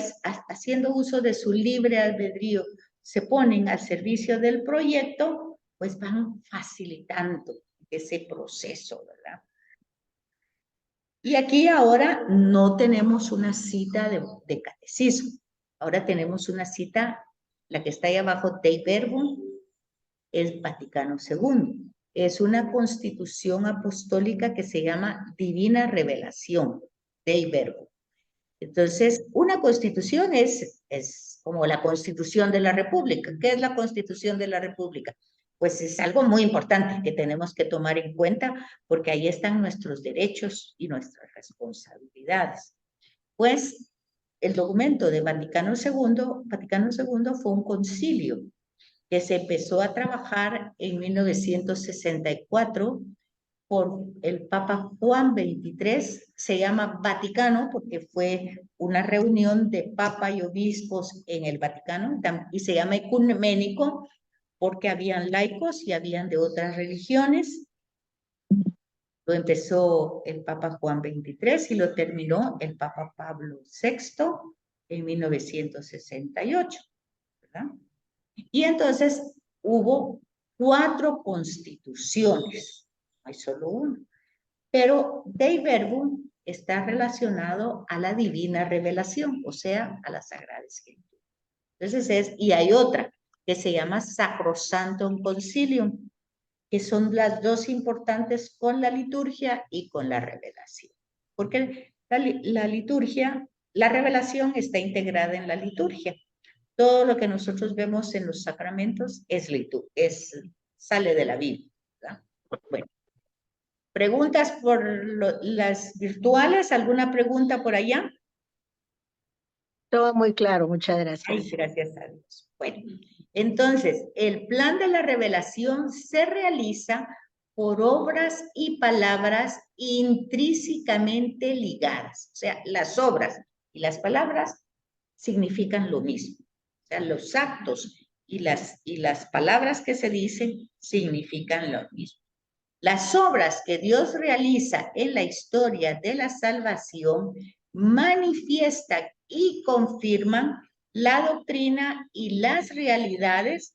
haciendo uso de su libre albedrío, se ponen al servicio del proyecto, pues van facilitando ese proceso, ¿verdad? Y aquí ahora no tenemos una cita de catecismo, ahora tenemos una cita, la que está ahí abajo, Dei Verbum, es Vaticano II. Es una constitución apostólica que se llama Divina Revelación, Dei Verbum. Entonces, una constitución es como la constitución de la República. ¿Qué es la constitución de la República? Pues es algo muy importante que tenemos que tomar en cuenta porque ahí están nuestros derechos y nuestras responsabilidades. Pues el documento de Vaticano II fue un concilio que se empezó a trabajar en 1964 por el Papa Juan XXIII, se llama Vaticano porque fue una reunión de Papa y obispos en el Vaticano, y se llama ecuménico porque habían laicos y habían de otras religiones. Lo empezó el Papa Juan XXIII y lo terminó el Papa Pablo VI en 1968, ¿verdad? Y entonces hubo 4 constituciones, no hay solo una. Pero Dei Verbum está relacionado a la divina revelación, o sea, a la Sagrada Escritura. Entonces y hay otra que se llama Sacrosanctum Concilium, que son las dos importantes con la liturgia y con la revelación. Porque la liturgia, la revelación está integrada en la liturgia. Todo lo que nosotros vemos en los sacramentos sale de la Biblia, ¿verdad? Bueno. ¿Preguntas por las virtuales? ¿Alguna pregunta por allá? Todo muy claro, muchas Ay, gracias. gracias a Dios. Bueno, entonces, el plan de la revelación se realiza por obras y palabras intrínsecamente ligadas. O sea, las obras y las palabras significan lo mismo. O sea, los actos y las palabras que se dicen significan lo mismo. Las obras que Dios realiza en la historia de la salvación manifiestan y confirman la doctrina y las realidades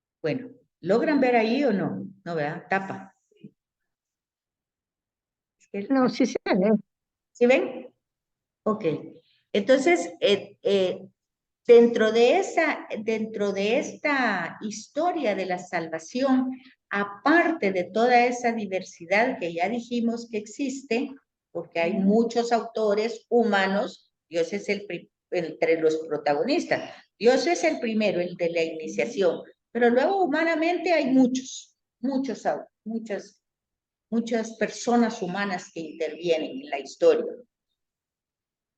Bueno, ¿logran ver ahí o no? No, ¿verdad? Tapa. Es que- No, sí se ve. ¿Sí ven? Ok. Entonces, dentro de esta historia de la salvación, aparte de toda esa diversidad que ya dijimos que existe, porque hay muchos autores humanos, Dios es entre los protagonistas. Dios es el primero, el de la iniciación, pero luego humanamente hay muchas personas humanas que intervienen en la historia.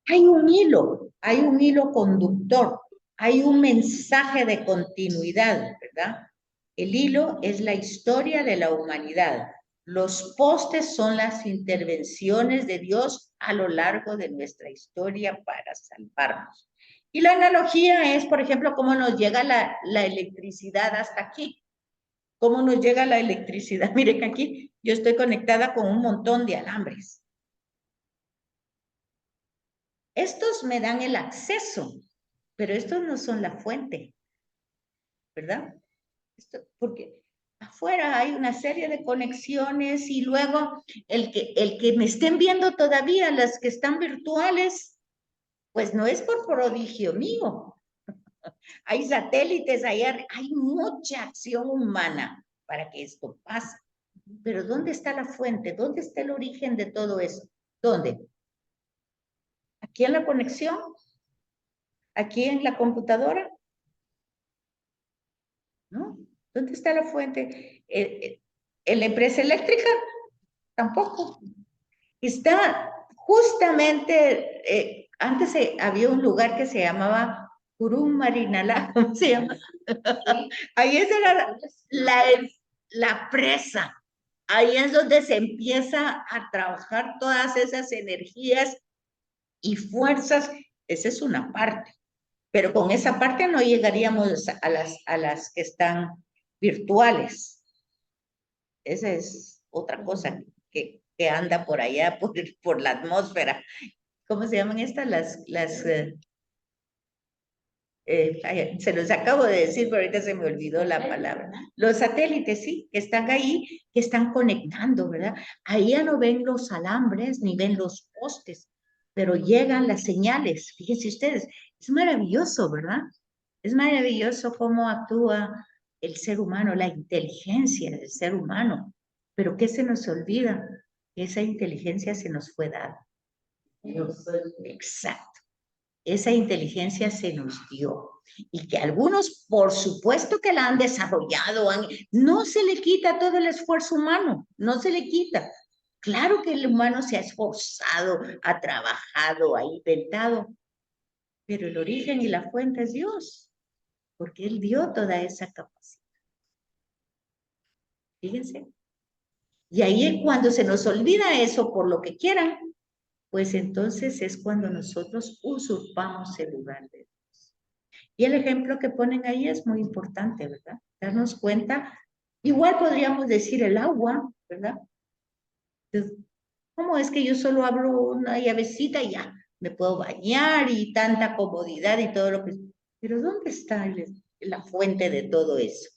Hay un hilo conductor, hay un mensaje de continuidad, ¿verdad? El hilo es la historia de la humanidad. Los postes son las intervenciones de Dios a lo largo de nuestra historia para salvarnos. Y la analogía es, por ejemplo, cómo nos llega la electricidad hasta aquí. ¿Cómo nos llega la electricidad? Miren que aquí yo estoy conectada con un montón de alambres. Estos me dan el acceso, pero estos no son la fuente, ¿verdad? Porque afuera hay una serie de conexiones y luego el que me estén viendo todavía, las que están virtuales, pues no es por prodigio mío. Hay satélites allá, hay mucha acción humana para que esto pase. Pero ¿dónde está la fuente? ¿Dónde está el origen de todo eso? ¿Dónde? ¿Aquí en la conexión? ¿Aquí en la computadora? ¿No? ¿Dónde está la fuente? ¿En la empresa eléctrica? Tampoco. Está justamente, antes había un lugar que se llamaba Curum Marinalá, ¿cómo se llama? Ahí esa era la presa. Ahí es donde se empieza a trabajar todas esas energías y fuerzas. Esa es una parte. Pero con esa parte no llegaríamos a las que están virtuales. Esa es otra cosa que anda por allá, por la atmósfera. ¿Cómo se llaman estas? Se los acabo de decir, pero ahorita se me olvidó la palabra. Los satélites, sí, que están ahí, que están conectando, ¿verdad? Ahí ya no ven los alambres ni ven los postes, pero llegan las señales. Fíjense ustedes, es maravilloso, ¿verdad? Es maravilloso cómo actúa el ser humano, la inteligencia del ser humano. Pero ¿qué se nos olvida? Esa inteligencia se nos fue dada. Exacto. Esa inteligencia se nos dio. Y que algunos, por supuesto que la han desarrollado, no se le quita todo el esfuerzo humano, no se le quita. Claro que el humano se ha esforzado, ha trabajado, ha inventado, pero el origen y la fuente es Dios, porque Él dio toda esa capacidad. Fíjense. Y ahí cuando se nos olvida eso por lo que quieran, pues entonces es cuando nosotros usurpamos el lugar de Dios. Y el ejemplo que ponen ahí es muy importante, ¿verdad? Darnos cuenta, igual podríamos decir el agua, ¿verdad? Entonces, ¿cómo es que yo solo abro una llavecita y ya me puedo bañar y tanta comodidad y todo lo que... Pero ¿dónde está la fuente de todo eso?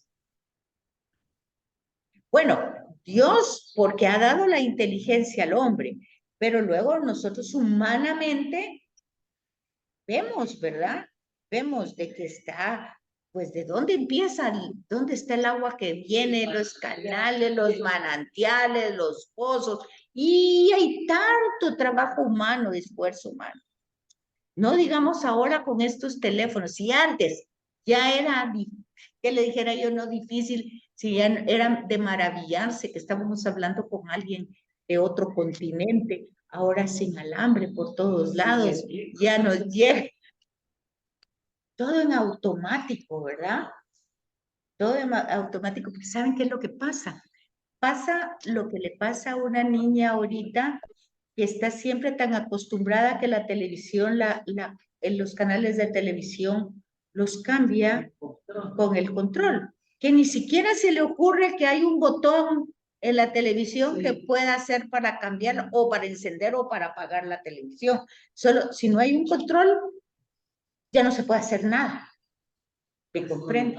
Bueno, Dios, porque ha dado la inteligencia al hombre, pero luego nosotros humanamente vemos, ¿verdad? Vemos de que está, pues, ¿de dónde empieza? ¿Dónde está el agua que viene? Los canales, los manantiales, los pozos, y hay tanto trabajo humano, esfuerzo humano. No digamos ahora con estos teléfonos, si antes ya era, que le dijera yo, no difícil, si ya era de maravillarse que estábamos hablando con alguien de otro continente, ahora sin alambre por todos lados, ya nos llega todo en automático, ¿verdad? Todo en automático, porque ¿saben qué es lo que pasa? Pasa lo que le pasa a una niña ahorita que está siempre tan acostumbrada que la televisión, en los canales de televisión los cambia con el control, que ni siquiera se le ocurre que hay un botón en la televisión que pueda hacer para cambiar o para encender o para apagar la televisión. Solo si no hay un control, ya no se puede hacer nada. ¿Me comprende?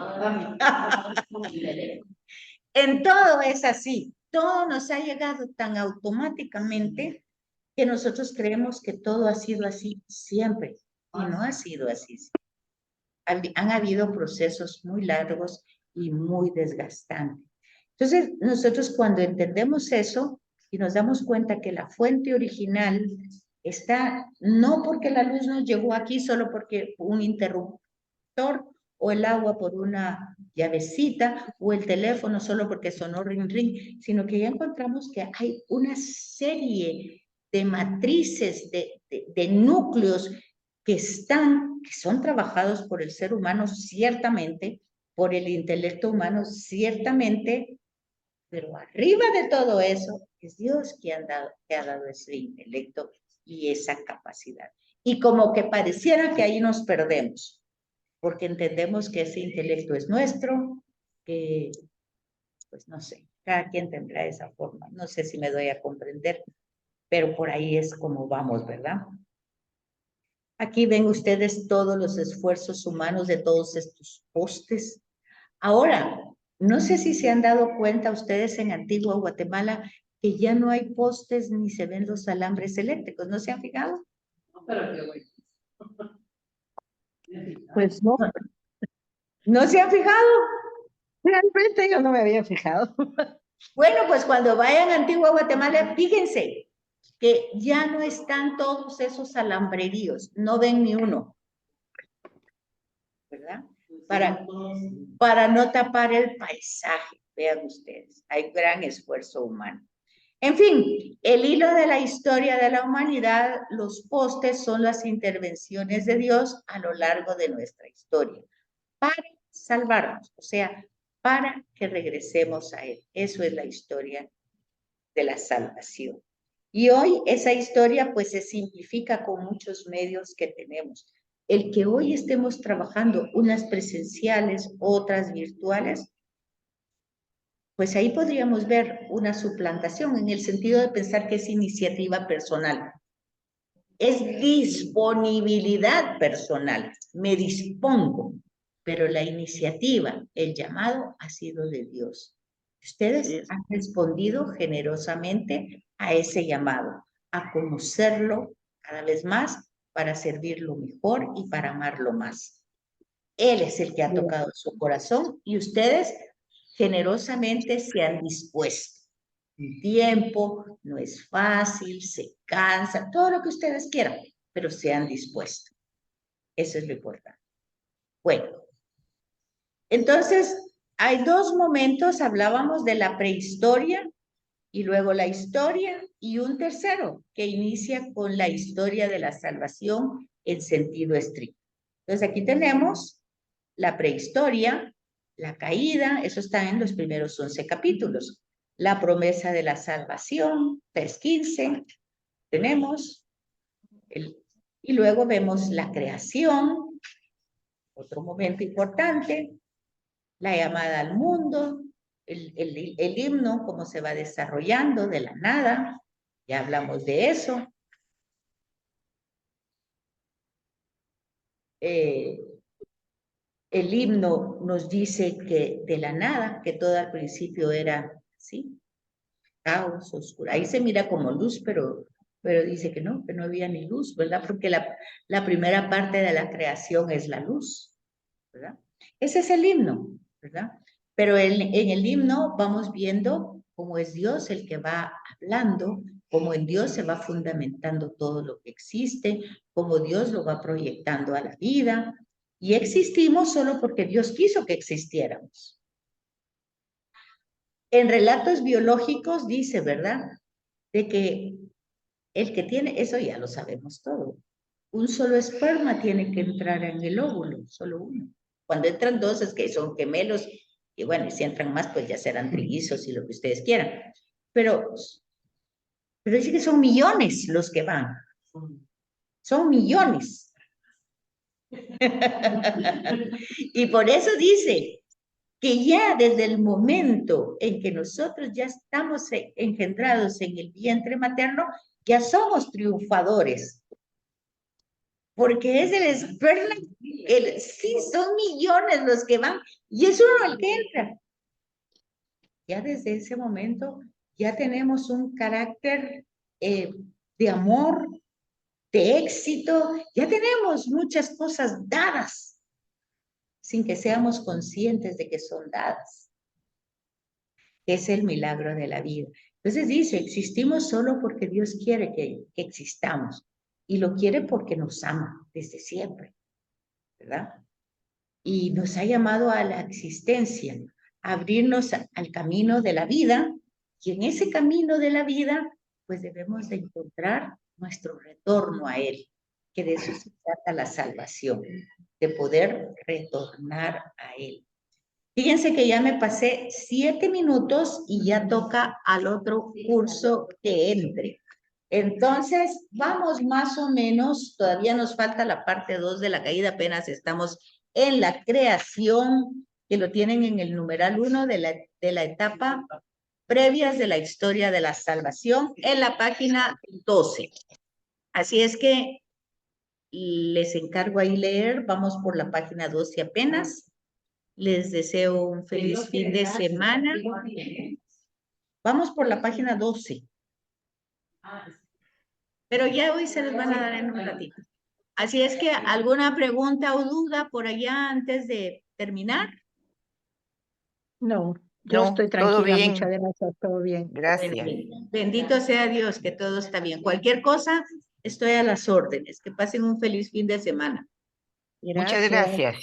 En todo es así. Todo nos ha llegado tan automáticamente que nosotros creemos que todo ha sido así siempre. Y no ha sido así. Han habido procesos muy largos y muy desgastantes. Entonces, nosotros cuando entendemos eso y nos damos cuenta que la fuente original está, no porque la luz nos llegó aquí solo porque un interruptor o el agua por una llavecita o el teléfono solo porque sonó ring ring, sino que ya encontramos que hay una serie de matrices, de núcleos que son trabajados por el ser humano ciertamente, por el intelecto humano ciertamente, pero arriba de todo eso es Dios que ha dado ese intelecto y esa capacidad. Y como que pareciera que ahí nos perdemos, porque entendemos que ese intelecto es nuestro, que, pues no sé, cada quien tendrá esa forma. No sé si me doy a comprender, pero por ahí es como vamos, ¿verdad? Aquí ven ustedes todos los esfuerzos humanos de todos estos postes. Ahora, no sé si se han dado cuenta ustedes en Antigua Guatemala que ya no hay postes ni se ven los alambres eléctricos. ¿No se han fijado? Pero qué bueno. Pues no, ¿No se han fijado? realmente yo no me había fijado. Bueno, pues cuando vayan a Antigua Guatemala, fíjense que ya no están todos esos alambreríos, no ven ni uno, ¿verdad? Para no tapar el paisaje, vean ustedes, hay gran esfuerzo humano. En fin, el hilo de la historia de la humanidad, los postes son las intervenciones de Dios a lo largo de nuestra historia, para salvarnos, o sea, para que regresemos a Él. Eso es la historia de la salvación. Y hoy esa historia pues se simplifica con muchos medios que tenemos. El que hoy estemos trabajando unas presenciales, otras virtuales, pues ahí podríamos ver una suplantación en el sentido de pensar que es iniciativa personal. Es disponibilidad personal. Me dispongo, pero la iniciativa, el llamado ha sido de Dios. Ustedes han respondido generosamente a ese llamado, a conocerlo cada vez más para servirlo mejor y para amarlo más. Él es el que ha tocado su corazón y ustedes generosamente se han dispuesto. El tiempo no es fácil, se cansa, todo lo que ustedes quieran, pero se han dispuesto. Eso es lo importante. Bueno, entonces hay dos momentos, hablábamos de la prehistoria y luego la historia, y un tercero que inicia con la historia de la salvación en sentido estricto. Entonces aquí tenemos la prehistoria, la caída, eso está en los primeros 11 capítulos. La promesa de la salvación, 3:15, tenemos, y luego vemos la creación, otro momento importante, la llamada al mundo, el himno, cómo se va desarrollando de la nada, ya hablamos de eso. El himno nos dice que de la nada, que todo al principio era así, caos, oscuro. Ahí se mira como luz, pero dice que no había ni luz, ¿verdad? Porque la primera parte de la creación es la luz, ¿verdad? Ese es el himno, ¿verdad? Pero en el himno vamos viendo cómo es Dios el que va hablando, cómo en Dios se va fundamentando todo lo que existe, cómo Dios lo va proyectando a la vida, y existimos solo porque Dios quiso que existiéramos. En relatos biológicos dice, ¿verdad? De que el que tiene, eso ya lo sabemos todo, un solo esperma tiene que entrar en el óvulo, solo uno. Cuando entran dos es que son gemelos, y bueno, y si entran más, pues ya serán trillizos y lo que ustedes quieran. Pero dice que son millones los que van. Son millones. Y por eso dice que ya desde el momento en que nosotros ya estamos engendrados en el vientre materno, ya somos triunfadores. porque es el esperma, sí, son millones los que van, y es uno el que entra. Ya desde ese momento, ya tenemos un carácter de amor, de éxito, ya tenemos muchas cosas dadas, sin que seamos conscientes de que son dadas. Es el milagro de la vida. Entonces dice, existimos solo porque Dios quiere que existamos, y lo quiere porque nos ama desde siempre, ¿verdad? Y nos ha llamado a la existencia, a abrirnos al camino de la vida, y en ese camino de la vida, pues debemos de encontrar nuestro retorno a Él, que de eso se trata la salvación, de poder retornar a Él. Fíjense que ya me pasé 7 minutos y ya toca al otro curso que entre. Entonces, vamos más o menos, todavía nos falta la parte 2 de la caída, apenas estamos en la creación, que lo tienen en el numeral 1 de la etapa previas de la historia de la salvación, en la página 12. Así es que les encargo ahí leer, vamos por la página 12 apenas. Les deseo un feliz fin de semana. Vamos por la página 12. Pero ya hoy se los van a dar en un ratito. Así es que, ¿alguna pregunta o duda por allá antes de terminar? No, yo No, estoy todo tranquila, bien. muchas gracias, todo bien. Gracias. Bendito sea Dios, que todo está bien. Cualquier cosa, estoy a las órdenes. Que pasen un feliz fin de semana. Muchas gracias.